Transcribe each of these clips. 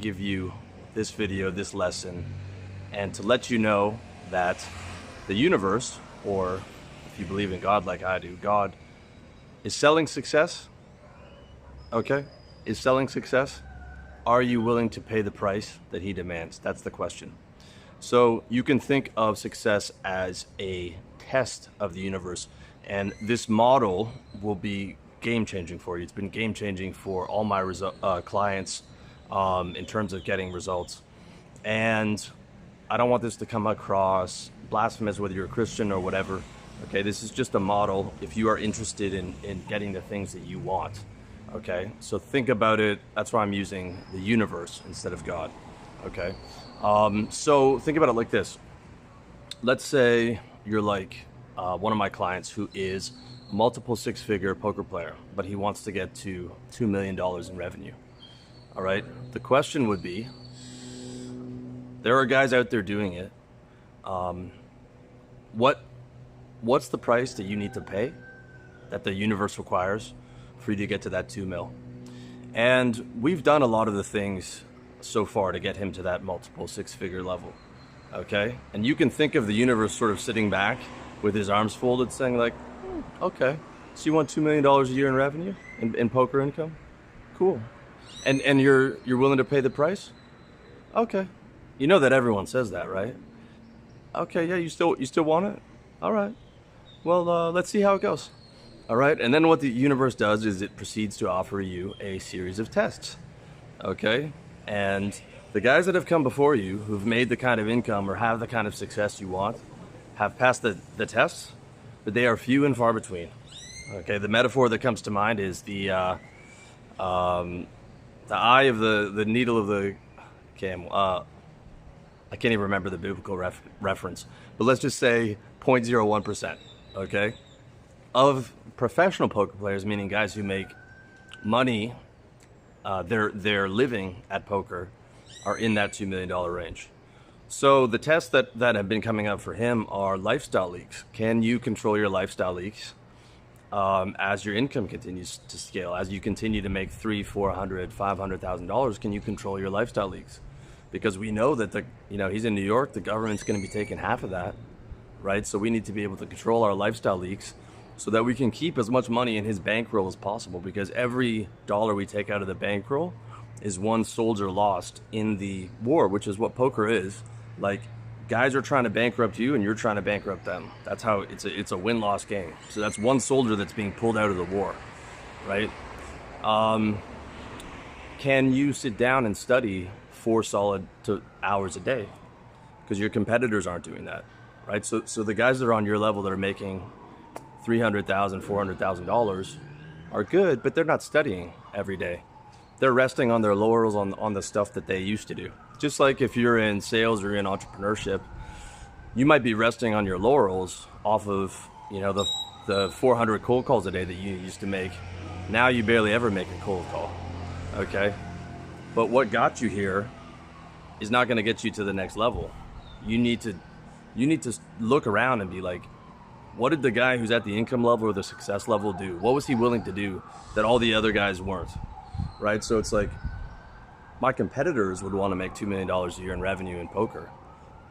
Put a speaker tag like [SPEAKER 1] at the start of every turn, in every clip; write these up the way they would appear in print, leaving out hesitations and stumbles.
[SPEAKER 1] Give you this video, this lesson, and to let you know that the universe, or if you believe in God like I do, God is selling success. Okay? Is selling success. Are you willing to pay the price that he demands? That's the question. So you can think of success as a test of the universe, and this model will be game changing for you. It's been game changing for all my clients in terms of getting results. And I don't want this to come across blasphemous, whether you're a Christian or whatever. Okay, this is just a model if you are interested in getting the things that you want. Okay, so think about it. That's why I'm using the universe instead of God. Okay, so think about it like this. Let's say you're like one of my clients who is a multiple six-figure poker player, but he wants to get to $2 million in revenue. All right, the question would be, there are guys out there doing it. What's the price that you need to pay, that the universe requires for you to get to that 2 mil? And we've done a lot of the things so far to get him to that multiple six-figure level. Okay, and you can think of the universe sort of sitting back with his arms folded, saying like, okay, so you want $2 million a year in revenue in poker income? Cool. And you're willing to pay the price? Okay. You know that everyone says that, right? Okay, yeah, you still want it? All right. Well, let's see how it goes. All right, and then what the universe does is it proceeds to offer you a series of tests. Okay? And the guys that have come before you, who've made the kind of income or have the kind of success you want, have passed the tests, but they are few and far between. Okay, the metaphor that comes to mind is the eye of the needle of the camel. I can't even remember the biblical reference, but let's just say 0.01%, okay, of professional poker players, meaning guys who make money, their living at poker, are in that $2 million range. So the tests that have been coming up for him are lifestyle leaks. Can you control your lifestyle leaks as your income continues to scale? As you continue to make $300,000, $400,000, $500,000, can you control your lifestyle leaks? Because we know that he's in New York, the government's going to be taking half of that, right? So we need to be able to control our lifestyle leaks so that we can keep as much money in his bankroll as possible, because every dollar we take out of the bankroll is one soldier lost in the war, which is what poker is. Like, guys are trying to bankrupt you and you're trying to bankrupt them. That's how it's a win-loss game. So that's one soldier that's being pulled out of the war, right? Can you sit down and study 4 solid hours a day? Because your competitors aren't doing that, right? So the guys that are on your level that are making $300,000, $400,000 are good, but they're not studying every day. They're resting on their laurels on the stuff that they used to do. Just like if you're in sales or in entrepreneurship, you might be resting on your laurels off of the 400 cold calls a day that you used to make. Now you barely ever make a cold call, okay? But what got you here is not going to get you to the next level. You need to look around and be like, what did the guy who's at the income level or the success level do? What was he willing to do that all the other guys weren't, right? So it's like, my competitors would want to make $2 million a year in revenue in poker,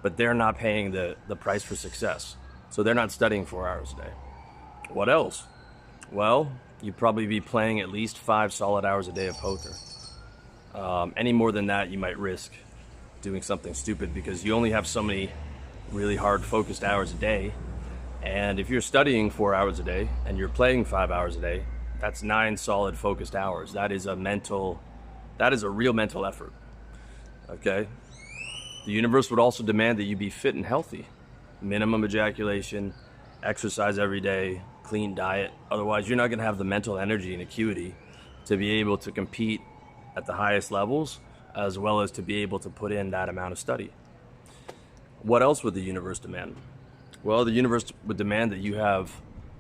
[SPEAKER 1] but they're not paying the price for success. So they're not studying 4 hours a day. What else? Well, you'd probably be playing at least 5 solid hours a day of poker. Any more than that, you might risk doing something stupid, because you only have so many really hard focused hours a day. And if you're studying 4 hours a day and you're playing 5 hours a day, that's 9 solid focused hours. That is a real mental effort. Okay? The universe would also demand that you be fit and healthy. Minimum ejaculation, exercise every day, clean diet. Otherwise, you're not going to have the mental energy and acuity to be able to compete at the highest levels, as well as to be able to put in that amount of study. What else would the universe demand? Well, the universe would demand that you have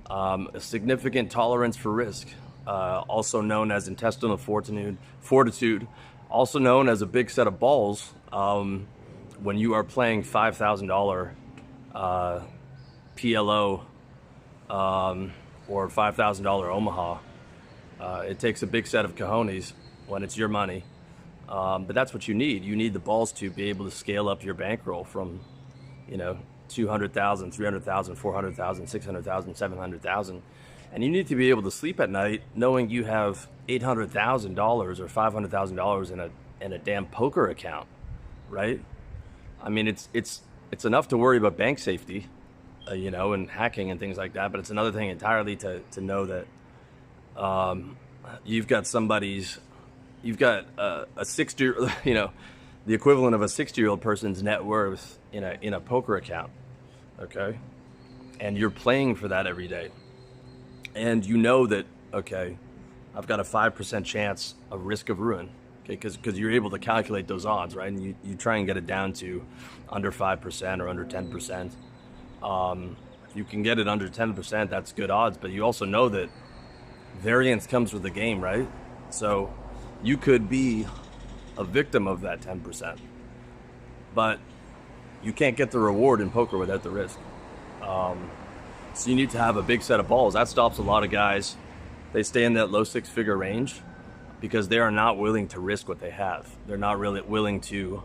[SPEAKER 1] a significant tolerance for risk, also known as intestinal fortitude, also known as a big set of balls. When you are playing $5,000 PLO or $5,000 Omaha, it takes a big set of cojones when it's your money But that's what you need. You need the balls to be able to scale up your bankroll from, 200,000, 300,000, 400,000, 600,000, 700,000. And you need to be able to sleep at night knowing you have $800,000 or $500,000 in a damn poker account, right? I mean, it's enough to worry about bank safety, and hacking and things like that. But it's another thing entirely to know that you've got a 60, the equivalent of a 60-year-old person's net worth in a poker account, okay? And you're playing for that every day. And you know that, okay, I've got a 5% chance of risk of ruin, okay? Because you're able to calculate those odds, right? And you try and get it down to under 5% or under 10%. If you can get it under 10%, that's good odds. But you also know that variance comes with the game, right? So you could be a victim of that 10%, but you can't get the reward in poker without the risk. So you need to have a big set of balls. That stops a lot of guys. They stay in that low six-figure range because they are not willing to risk what they have. They're not really willing to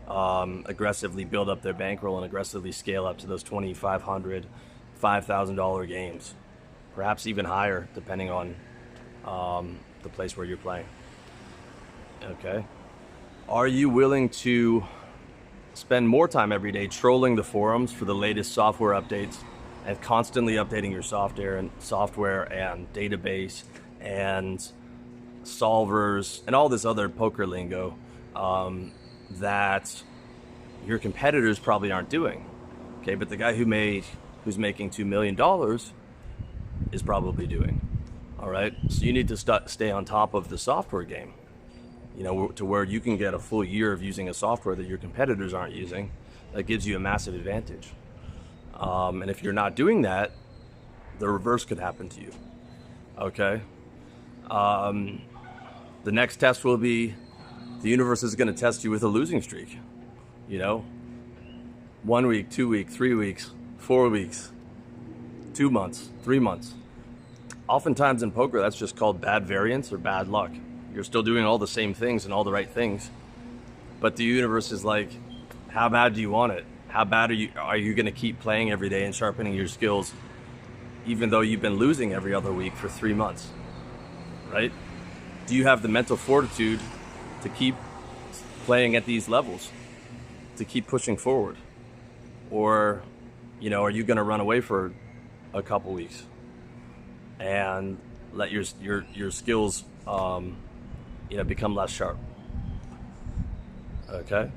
[SPEAKER 1] aggressively build up their bankroll and aggressively scale up to those $2,500, $5,000 games, perhaps even higher, depending on the place where you're playing. Okay. Are you willing to spend more time every day trolling the forums for the latest software updates and constantly updating your software and database and solvers and all this other poker lingo that your competitors probably aren't doing? Okay, but the guy who's making $2 million is probably doing. All right, so you need to stay on top of the software game, to where you can get a full year of using a software that your competitors aren't using. That gives you a massive advantage. And if you're not doing that, the reverse could happen to you. Okay. The next test will be the universe is going to test you with a losing streak. 1 week, 2 weeks, 3 weeks, 4 weeks, 2 months, 3 months. Oftentimes in poker, that's just called bad variance or bad luck. You're still doing all the same things and all the right things, but the universe is like, how bad do you want it? How bad are you going to keep playing every day and sharpening your skills, even though you've been losing every other week for 3 months, right? Do you have the mental fortitude to keep playing at these levels, to keep pushing forward? Or, are you going to run away for a couple weeks and let your skills become less sharp? Okay.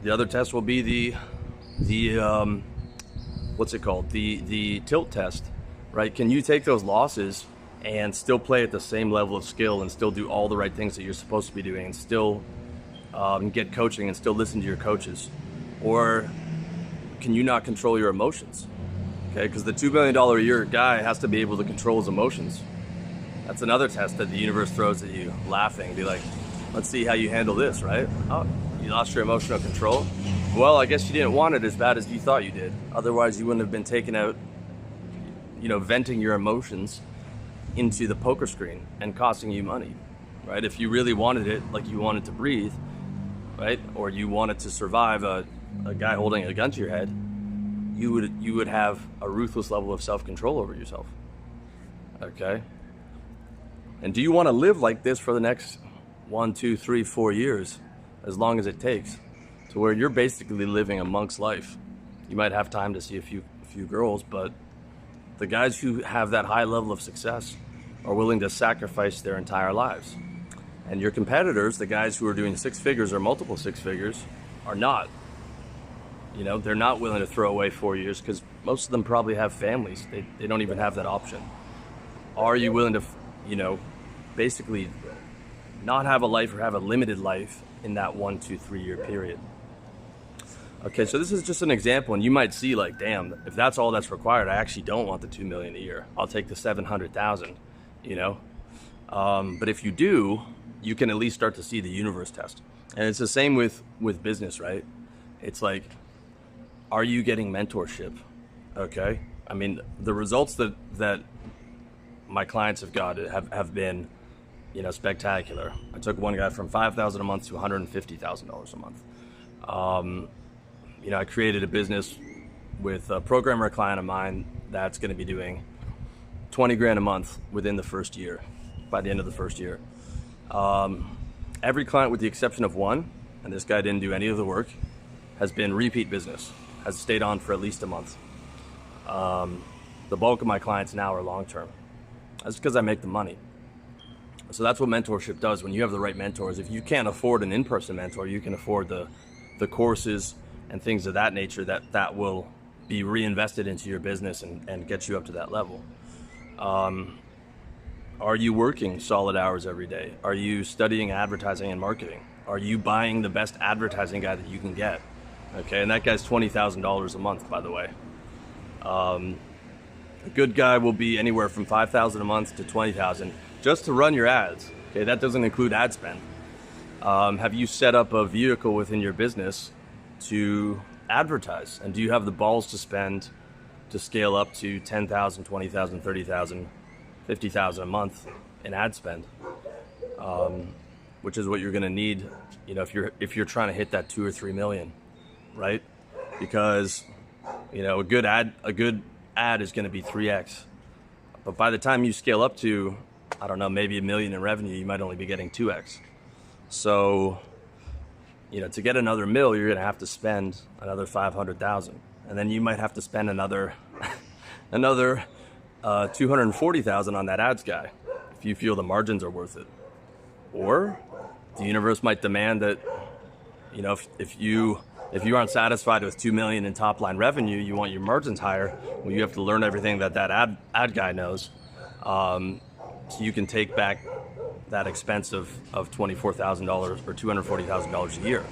[SPEAKER 1] The other test will be the what's it called? The tilt test, right? Can you take those losses and still play at the same level of skill and still do all the right things that you're supposed to be doing and still get coaching and still listen to your coaches? Or can you not control your emotions? Okay, because the $2 million a year guy has to be able to control his emotions. That's another test that the universe throws at you, laughing. Be like, let's see how you handle this, right? Oh, you lost your emotional control? Well, I guess you didn't want it as bad as you thought you did. Otherwise, you wouldn't have been taken out, venting your emotions into the poker screen and costing you money, right? If you really wanted it, like you wanted to breathe, right? Or you wanted to survive a guy holding a gun to your head, you would have a ruthless level of self-control over yourself, okay? And do you want to live like this for the next 1, 2, 3, 4 years, as long as it takes, to where you're basically living a monk's life? You might have time to see a few girls, but the guys who have that high level of success are willing to sacrifice their entire lives. And your competitors, the guys who are doing 6 figures or multiple 6 figures, are not. They're not willing to throw away 4 years because most of them probably have families. They don't even have that option. Are you willing to, basically not have a life or have a limited life in that 1, 2, 3 year period? Okay, so this is just an example, and you might see like, damn, if that's all that's required, I actually don't want the $2 million a year. I'll take the 700,000, But if you do, you can at least start to see the universe test. And it's the same with business, right? It's like, are you getting mentorship? Okay. I mean, the results that my clients have got have been, spectacular. I took one guy from $5,000 a month to $150,000 a month. I created a business with a programmer client of mine that's going to be doing 20 grand a month within the first year, by the end of the first year. Every client with the exception of one, and this guy didn't do any of the work, has been repeat business, has stayed on for at least a month. The bulk of my clients now are long-term. That's because I make the money. So that's what mentorship does. When you have the right mentors, if you can't afford an in-person mentor, you can afford the courses and things of that nature that will be reinvested into your business and get you up to that level. Are you working solid hours every day? Are you studying advertising and marketing? Are you buying the best advertising guy that you can get? Okay, and that guy's $20,000 a month, by the way. A good guy will be anywhere from $5,000 a month to $20,000 just to run your ads. Okay, that doesn't include ad spend. Have you set up a vehicle within your business to advertise? And do you have the balls to spend to scale up to $10,000, $20,000, $30,000, $50,000 a month in ad spend? Which is what you're going to need, if you're trying to hit that 2 or 3 million, right? Because a good ad is going to be 3x, but by the time you scale up to, I don't know, maybe $1 million in revenue, you might only be getting 2x. So, to get another mil, you're going to have to spend another 500,000, and then you might have to spend another 240,000 on that ads guy if you feel the margins are worth it. Or the universe might demand that, if you aren't satisfied with 2 million in top line revenue, you want your margins higher. Well, you have to learn everything that ad guy knows, so you can take back that expense of $24,000 or $240,000 a year.